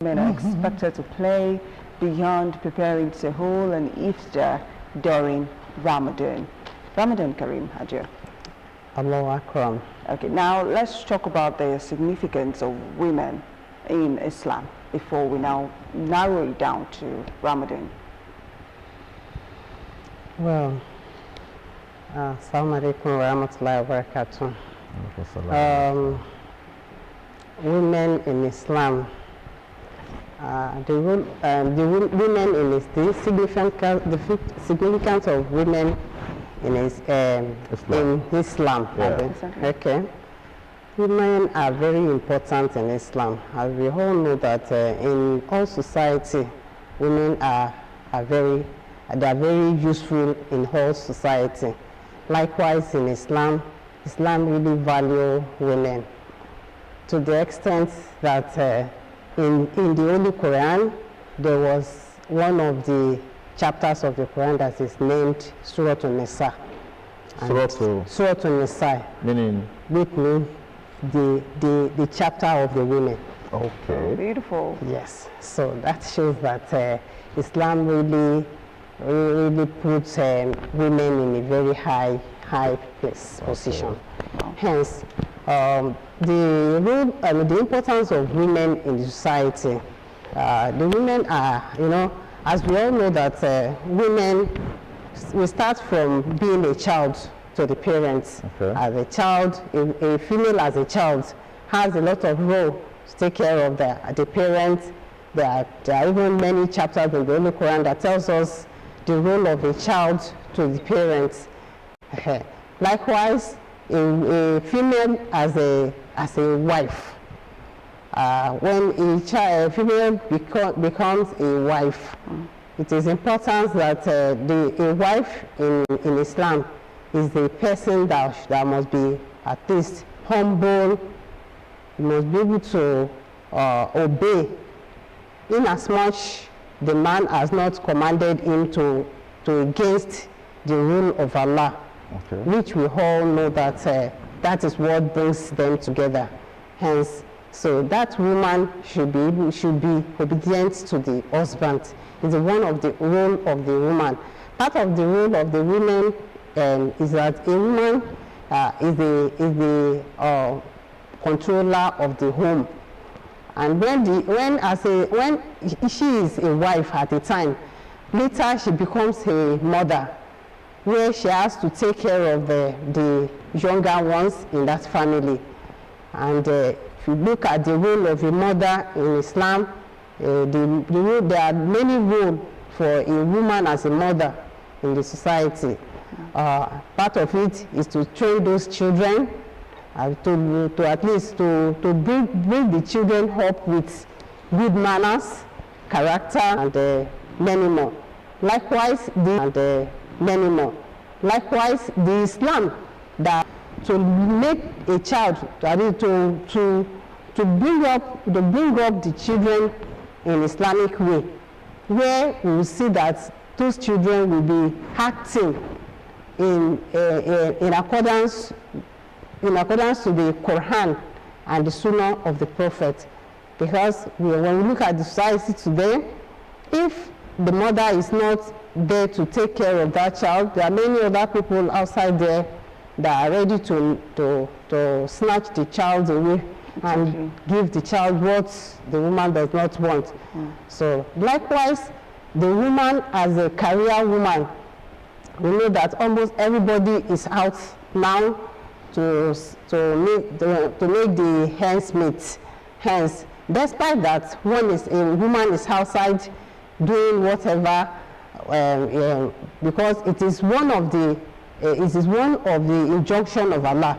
women are expected to play beyond preparing sahur and iftar during Ramadan? Ramadan Kareem, Hajar. Allahu Akram. Okay, now let's talk about the significance of women in Islam before we now narrow it down to Ramadan. Well, Assalamu alaikum wa rahmatullahi wa barakatuh. Women in Islam, the women in the significance of women in Islam. Yeah. Okay. Women are very important in Islam. As we all know that in all society, women are very useful in whole society. Likewise in Islam, Islam really value women to the extent that in the Holy Quran, there was one of the chapters of the Quran that is named Surah An-Nisa. Surah An-Nisa. Meaning? Which means the chapter of the women. Okay. Beautiful. Yes. So that shows that Islam really puts women in a very high position. Wow. Hence, the importance of women in the society. The women are, as we all know that women, we start from being a child to the parents. Okay. As a child, a female as a child has a lot of role to take care of the parents. There are even many chapters in the Holy Quran that tells us the role of a child to the parents. Likewise, a female as a wife. When a female becomes a wife, it is important that a wife in Islam is the person that must be at least humble, must be able to obey, inasmuch the man has not commanded him to against the rule of Allah. Okay. Which we all know that that is what brings them together. Hence, so that woman should be obedient to the husband. It's one of the role of the woman. Part of the role of the woman is that a woman is the controller of the home. And when she is a wife at a time, later she becomes a mother, where she has to take care of the younger ones in that family. And if you look at the role of a mother in Islam, there are many roles for a woman as a mother in the society. Part of it is to train those children, to at least to bring the children up with good manners, character, and many more. Likewise, many more. Likewise, the Islam that to make a child to bring up the children in Islamic way, where we will see that those children will be acting in accordance to the Quran and the Sunnah of the Prophet. Because when we look at the society today, if the mother is not there to take care of that child, there are many other people outside there that are ready to snatch the child away and give the child what the woman does not want. So likewise, the woman as a career woman, we know that almost everybody is out now to make the ends meet. Hence, despite that, a woman is outside doing whatever, because it is one of the injunction of Allah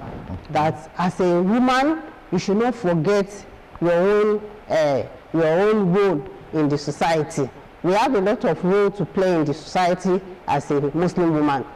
that as a woman you should not forget your own role in the society. We have a lot of role to play in the society as a Muslim woman.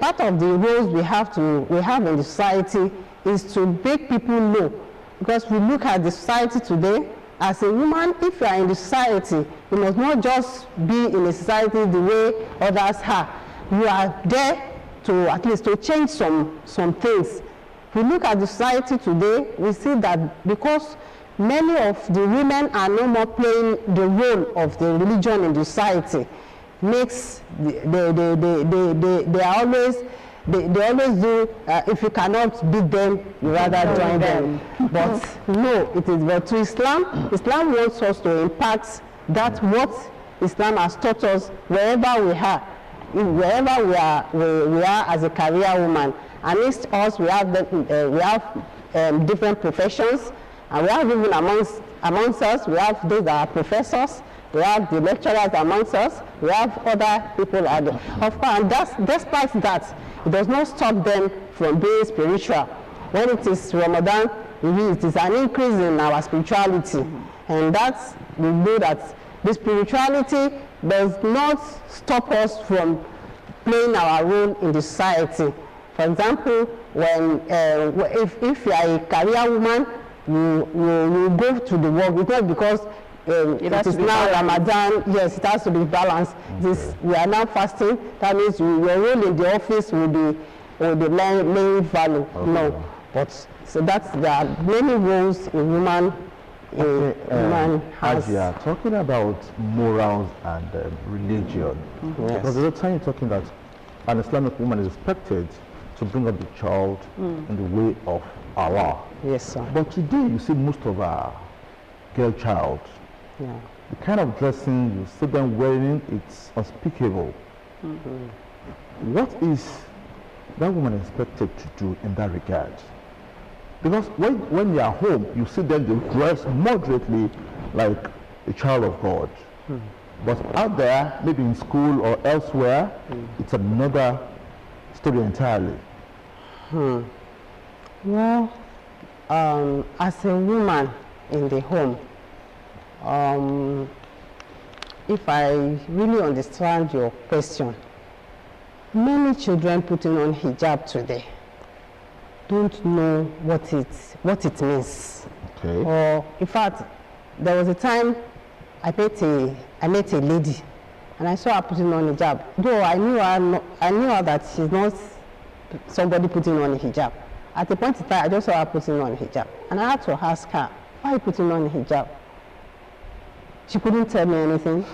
Part of the roles we have in the society is to make people know, because we look at the society today. As a woman, if you are in the society, you must not just be in a society the way others are. You are there to at least to change some things. If we look at the society today, we see that because many of the women are no more playing the role of the religion in the society. Makes they always do, if you cannot beat them, you rather join them. But no, it is but to Islam wants us to impact that what Islam has taught us wherever we are. Wherever we are as a career woman. Amidst us, we have different professions, and we have even amongst us, we have those that are professors, we have the lecturers amongst us, we have other people at the, of course, and despite that, it does not stop them from being spiritual. When it is Ramadan, it is an increase in our spirituality, and that's, we know that the spirituality does not stop us from playing our role in the society. For example, when if you are a career woman, you go to the work. It's not because it is now Ramadan. Yes, it has to be balanced. We are now fasting. That means your role in the office will be main value. Okay. No, but so that's, there are many roles a woman. As you are talking about morals and religion, because there's a time you're talking that an Islamic woman is expected to bring up the child in the way of Allah. Yes, sir. But today you see most of our girl child, the kind of dressing you see them wearing, it's unspeakable. What is that woman expected to do in that regard? Because when they are home, you see them, they dress moderately like a child of God. But out there, maybe in school or elsewhere, it's another story entirely. Well, as a woman in the home, if I really understand your question, many children putting on hijab today don't know what it means. Okay. Or in fact, there was a time I met a lady, and I saw her putting on hijab. Though I knew her that she's not somebody putting on a hijab. At the point in time, I just saw her putting on a hijab, and I had to ask her, "Why are you putting on a hijab?" She couldn't tell me anything.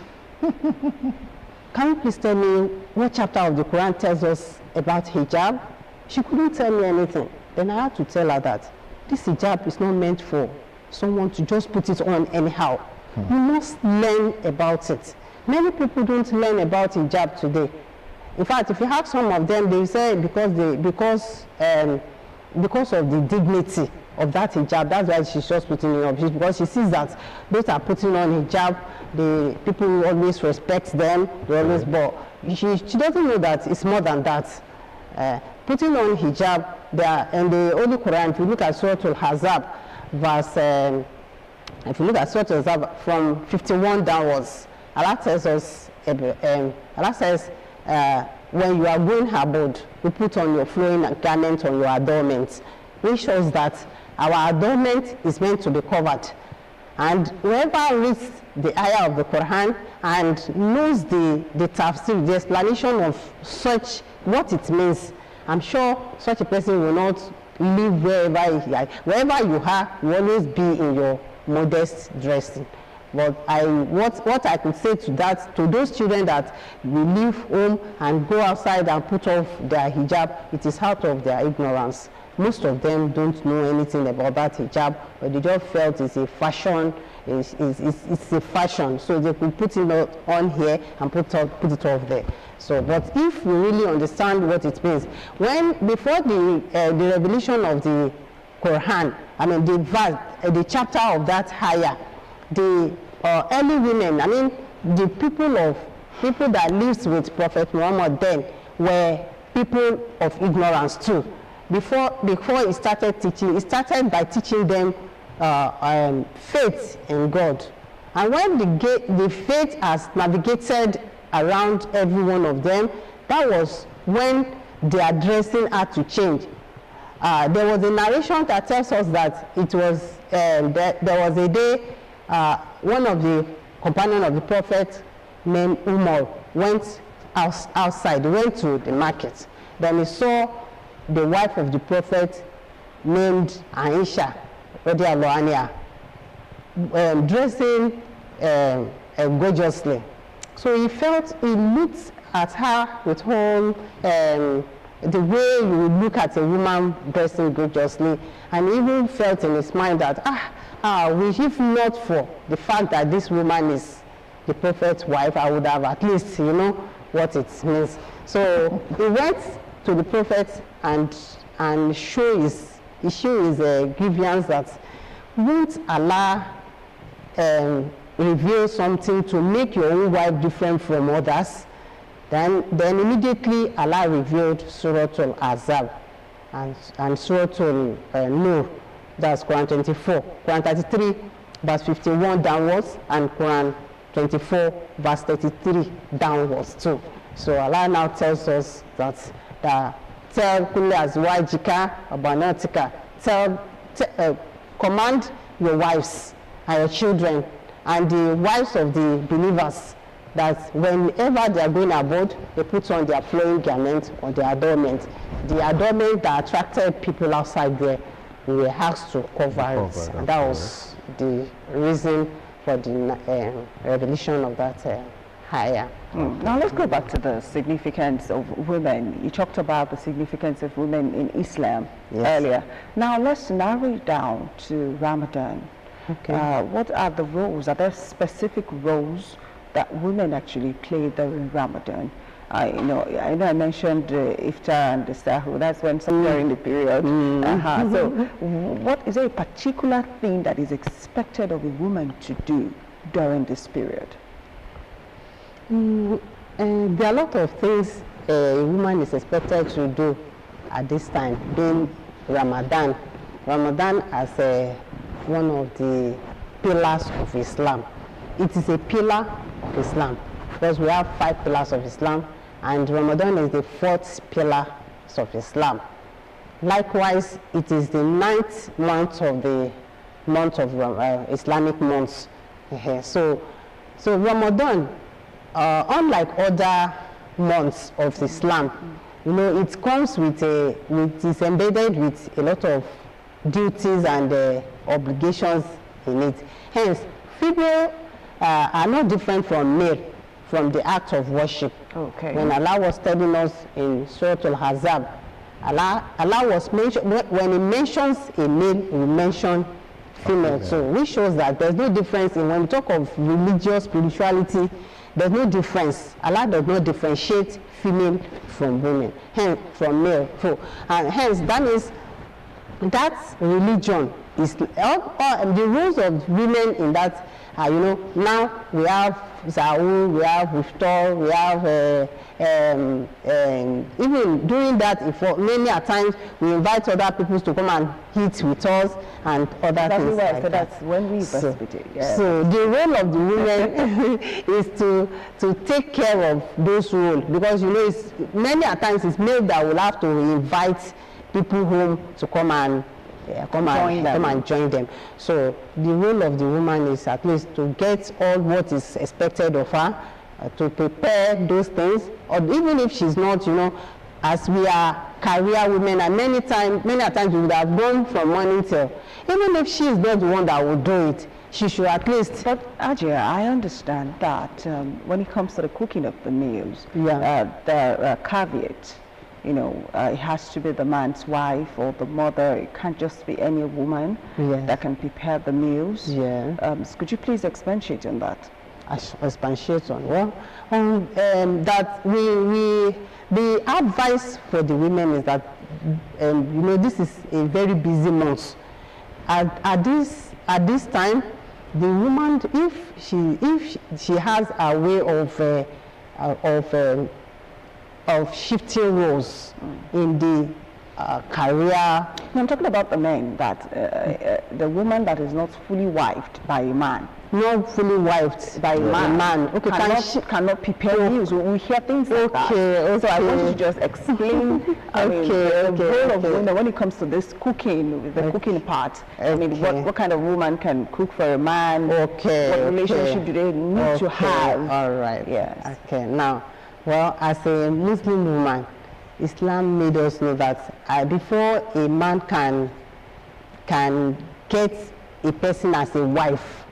Can you please tell me what chapter of the Quran tells us about hijab? She couldn't tell me anything. Then I had to tell her that this hijab is not meant for someone to just put it on anyhow. You must learn about it. Many people don't learn about hijab today. In fact, if you have some of them, they say because of the dignity of that hijab, that's why she's just putting it on. Because she sees that those are putting on hijab, the people will always respect them, they always, but she doesn't know that it's more than that. Putting on hijab, in the Holy Quran, if you look at Surah Al-Ahzab, if you look at Surah Al-Ahzab from 51 downwards, Allah tells us, Allah says, when you are going abroad, you put on your flowing garment on your adornment, which shows that our adornment is meant to be covered. And whoever reads the ayah of the Quran and knows the tafsir, the explanation of such, what it means, I'm sure such a person will not live wherever you are, you always be in your modest dressing. But what I could say to that, to those children that will leave home and go outside and put off their hijab, it is out of their ignorance. Most of them don't know anything about that hijab, but they just felt it's a fashion, it's a fashion, so they could put it on here and put it off there. So, but if we really understand what it means, before the revelation of the Quran, I mean the chapter of that ayah, the early women, I mean the people that lived with Prophet Muhammad then were people of ignorance too. Before he started teaching, he started by teaching them faith in God. And when the faith has navigated around every one of them, that was when their dressing had to change. There was a narration that tells us that it was there was a day one of the companions of the Prophet named Umar went outside, he went to the market. Then he saw the wife of the Prophet named Aisha, radiallahu anha, dressing gorgeously. So he looked at her with all the way you would look at a woman dressing gorgeously, and he even felt in his mind that, if not for the fact that this woman is the prophet's wife, I would have at least, what it means. So he went to the prophet and showed his grievance that, won't Allah reveal something to make your own wife different from others? Then immediately Allah revealed Surah Al-Ahzab and Surah Al-Nur, that's Quran 24, Quran 33, verse 51 downwards, and Quran 24, verse 33 downwards too. So Allah now tells us that tell kulli azwajika wa banatika, command your wives and your children and the wives of the believers that whenever they are going abroad, they put on their flowing garment or their adornment. The adornment that attracted people outside there, we were asked to cover it. And that was the reason for the revelation of that higher. Now let's go back to the significance of women. You talked about the significance of women in Islam earlier. Now let's narrow it down to Ramadan. Okay. What are the roles? Are there specific roles that women actually play during Ramadan? I know I mentioned iftar and the sahur. That's when during the period. So, what is a particular thing that is expected of a woman to do during this period? There are a lot of things a woman is expected to do at this time, being Ramadan. Ramadan as one of the pillars of Islam. It is a pillar of Islam because we have 5 pillars of Islam, and Ramadan is the 4th pillar of Islam. Likewise, it is the 9th month of the Islamic months. So Ramadan, unlike other months of Islam, it comes it's embedded with a lot of duties and obligations in it. Hence, female are not different from male from the act of worship. Okay. When Allah was telling us in Surah Al-Ahzab, Allah was when He mentions a male, He will mention female. Okay. So which shows that there's no difference when we talk of religious spirituality. There's no difference. Allah does not differentiate female from women, hence from male. So, and hence that means that religion is the rules of women in that. Now we have Zahur, we have Iftar, we have even during that, many a times we invite other people to come and eat with us and other things like so that. That's when we breastfeed. So the role of the women is to take care of those roles, because it's many a times it's male that will have to invite people home to come and join them. So the role of the woman is at least to get all what is expected of her, to prepare those things, or even if she's not, as we are career women, and many times we would have gone from morning till, even if she is not the one that will do it, she should at least. But Ajia, I understand that when it comes to the cooking of the meals, the caveat, it has to be the man's wife or the mother. It can't just be any woman that can prepare the meals. Could you please expatiate on that? Expatiate on that the advice for the women is that this is a very busy month. At this time, the woman, if she has a way of shifting roles in the career. I'm talking about the men, that the woman that is not fully wifed by a man. Not fully wifed by a man. Okay, cannot prepare meals. We hear things like that. So I want you to just explain the role of women when it comes to this cooking, the cooking part. What kind of woman can cook for a man? What relationship do they need to have? All right. Yes. Okay. Now, well, as a Muslim woman, Islam made us know that before a man can get a person as a wife,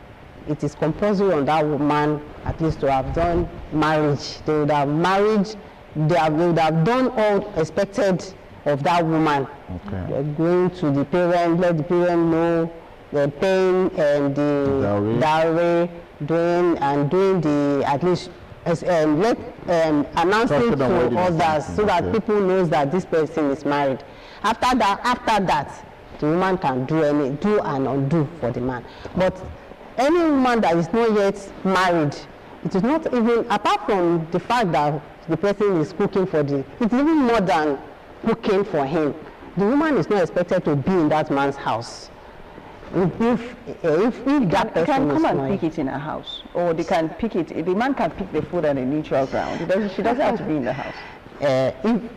it is compulsory on that woman at least to have done marriage. They would have married, they would have done all expected of that woman. Okay. They're going to the parent, let the parent know the pain and the dowry, doing the at least announcing to others so that people knows that this person is married. After that, the woman can do and undo for the man. But any woman that is not yet married, it is not even, apart from the fact that the person is cooking for it's even more than cooking for him. The woman is not expected to be in that man's house. If that person can come and married, pick it in her house, or they can pick it. The man can pick the food on a neutral ground. She doesn't have to be in the house.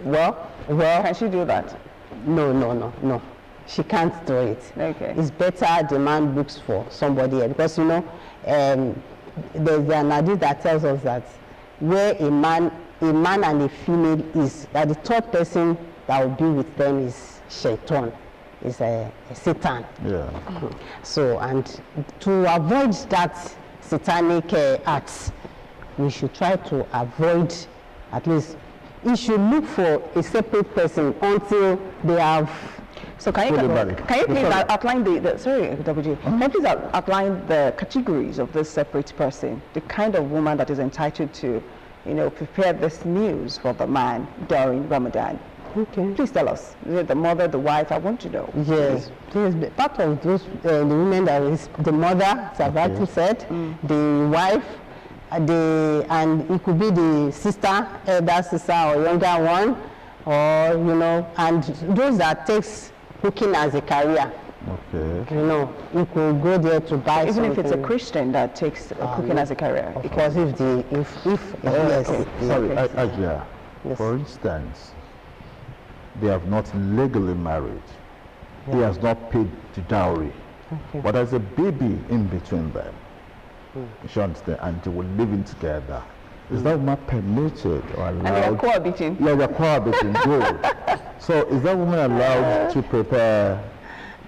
Well, can she do that? No. She can't do it. Okay. It's better the man looks for somebody else, because there's an hadith that tells us that where a man and a female is, that the third person that will be with them is shaitan, is a Satan. Yeah. So, and to avoid that satanic acts, we should try to avoid, at least, you should look for a separate person until they have. So can you please outline sorry, WG, can you please outline the categories of this separate person, the kind of woman that is entitled to, prepare this meals for the man during Ramadan? Okay. Please tell us. The mother, the wife, I want to know. Yes. Part of those, the women that is the mother, as I've already said, the wife, and it could be the sister, elder sister or younger one, or, and those that takes cooking as a career. Okay. You could go there to buy even something. if it's a Christian that takes cooking as a career. Because yes. Sorry, Ajia, Yes. For instance, they have not legally married. He has not paid the dowry. Okay. But there's a baby in between them. You should understand, and they will live in together. Is that woman permitted or allowed? And they are cohabiting. Yeah, they're cohabiting. Good. So is that woman allowed to prepare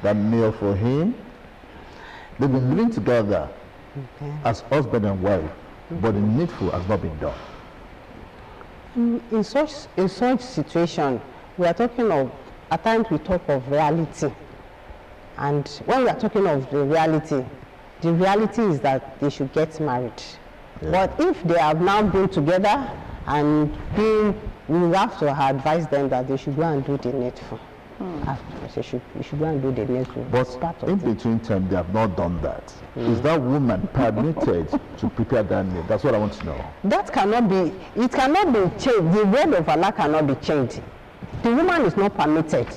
that meal for him? They've been living together as husband and wife, but the needful has not been done. In such situation, we are talking of, at times we talk of reality. And when we are talking of the reality is that they should get married. Yeah. But if they have now been together and we have to advise them that they should go and do the needful. After, you should go and do the needful. But in between time, they have not done that. Is that woman permitted to prepare that meal? That's what I want to know. That cannot be, it cannot be changed. The word of Allah cannot be changed. The woman is not permitted,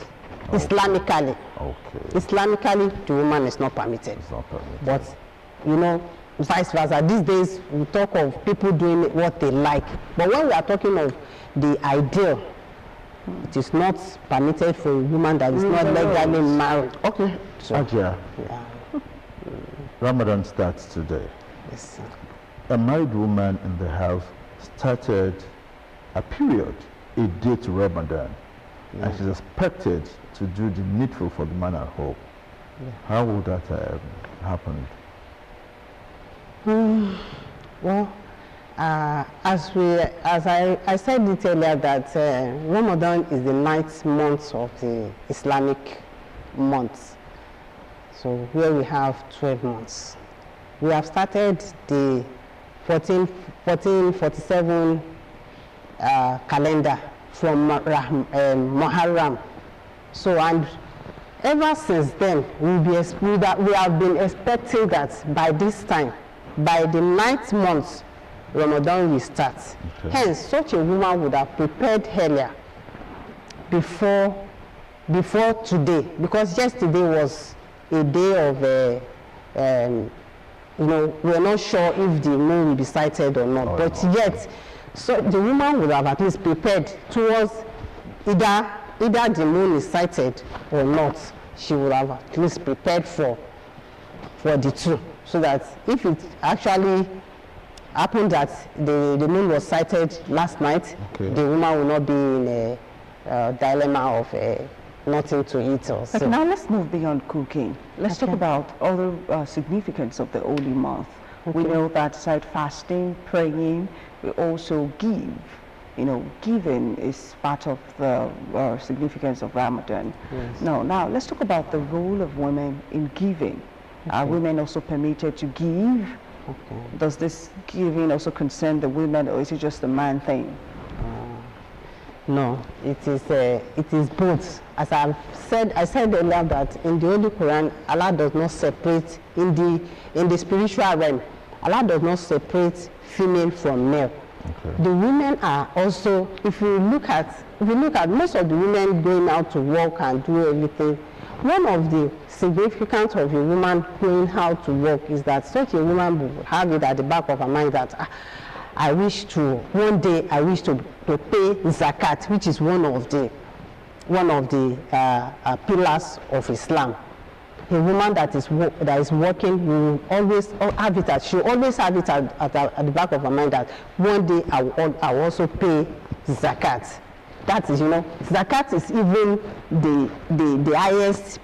Islamically. Okay. Islamically, the woman is not permitted. It's not permitted. But, vice versa. These days, we talk of people doing what they like. But when we are talking of the ideal, it is not permitted for a woman that is not legally married. Okay. So, Ajia, Ramadan starts today. Yes. A married woman in the house started a period, a day to Ramadan, and she's expected to do the needful for the man at home. How would that happen? Well, as I said it earlier, that Ramadan is the 9th month of the Islamic months. So here we have 12 months. We have started the 1447 calendar from Muharram. So, and ever since then, we have been expecting that by this time, by the 9th month, Ramadan will start. Okay. Hence, such a woman would have prepared earlier before today, because yesterday was a day of, we're not sure if the moon will be sighted or not, but yet, so the woman would have at least prepared towards either the moon is sighted or not. She would have at least prepared for the two, so that if it actually happened that the moon was sighted last night, the woman will not be in a dilemma of nothing to eat also. Okay, now let's move beyond cooking. Let's talk about other significance of the holy month. We know that aside fasting, praying, we also give. You know, giving is part of the significance of Ramadan. Yes. Now let's talk about the role of women in giving. Are women also permitted to give? Does this giving also concern the women, or is it just a man thing? No, it is both. As I said earlier that in the Holy Quran, Allah does not separate in the spiritual realm. Allah does not separate female from male. Okay. The women are also, if you look at most of the women going out to work and do everything, one of the significance of a woman going out to work is that such a woman will have it at the back of her mind that one day I wish to pay zakat, which is one of the pillars of Islam. A woman that is working will always have it she always have it at the back of her mind that one day I will also pay zakat. That is, zakat is even the highest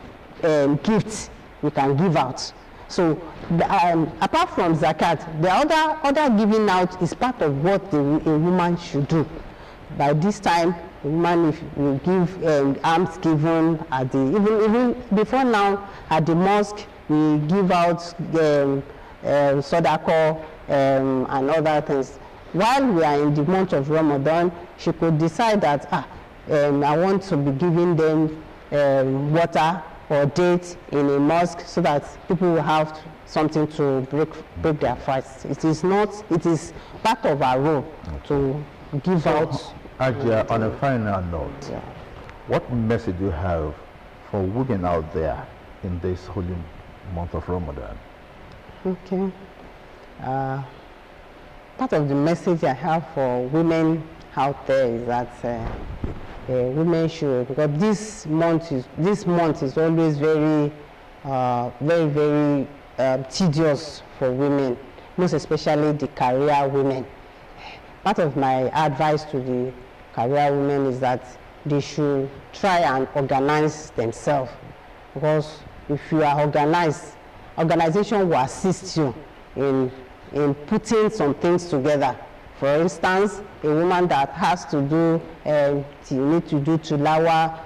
gift we can give out. So apart from zakat, the other giving out is part of what a woman should do. By this time, a woman, if we give alms given at even before now at the mosque, we give out sadaqah and other things. While we are in the month of Ramadan, she could decide that I want to be giving them water or dates in a mosque so that people will have something to break their fast. It is part of our role to give out. Ajia, on a final note, what message do you have for women out there in this holy month of Ramadan? Okay. Part of the message I have for women out there is that women should, because this month is always very tedious for women, most especially the career women. Part of my advice to the career women is that they should try and organize themselves, because if you are organized, organization will assist you in putting some things together. For instance, a woman that has to do, you need to do tilawa,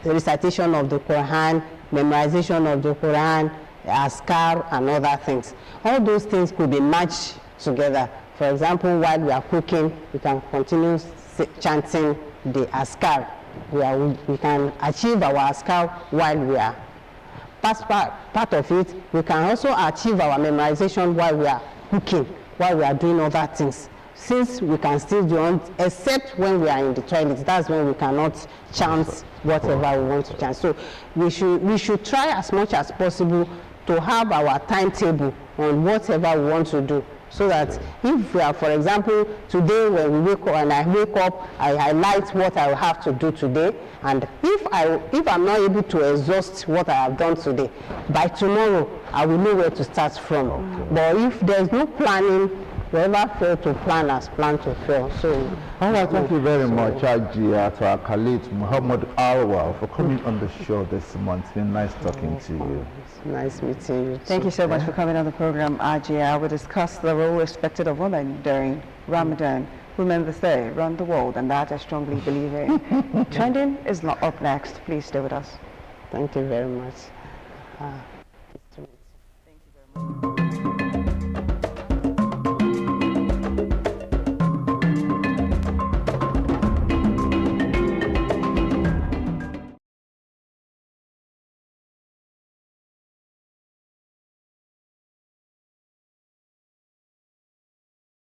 recitation of the Quran, memorization of the Quran, askar, and other things. All those things could be matched together. For example, while we are cooking, we can continue chanting the askar. We can achieve our askar while we are. Part of it, we can also achieve our memorization while we are cooking, while we are doing other things. Since we can still do it, except when we are in the toilet, that's when we cannot chant whatever we want to chant. So we should try as much as possible to have our timetable on whatever we want to do. So that if we are, for example, today when we wake up and I wake up, I highlight what I will have to do today, and if I'm not able to exhaust what I have done today, by tomorrow I will know where to start from. Okay. But if there's no planning, whoever failed to plan has planned to fail. So, all right, thank you very much, Ajia, to our colleague Muhammad Alwa, for coming on the show this month. It's been nice talking to you. It's nice meeting you. Thank you so much for coming on the program, Ajia. We discussed the role expected of women during Ramadan. Women say run the world, and that I strongly believe in. Trending is not up next. Please stay with us. Thank you very much. Thank you very much.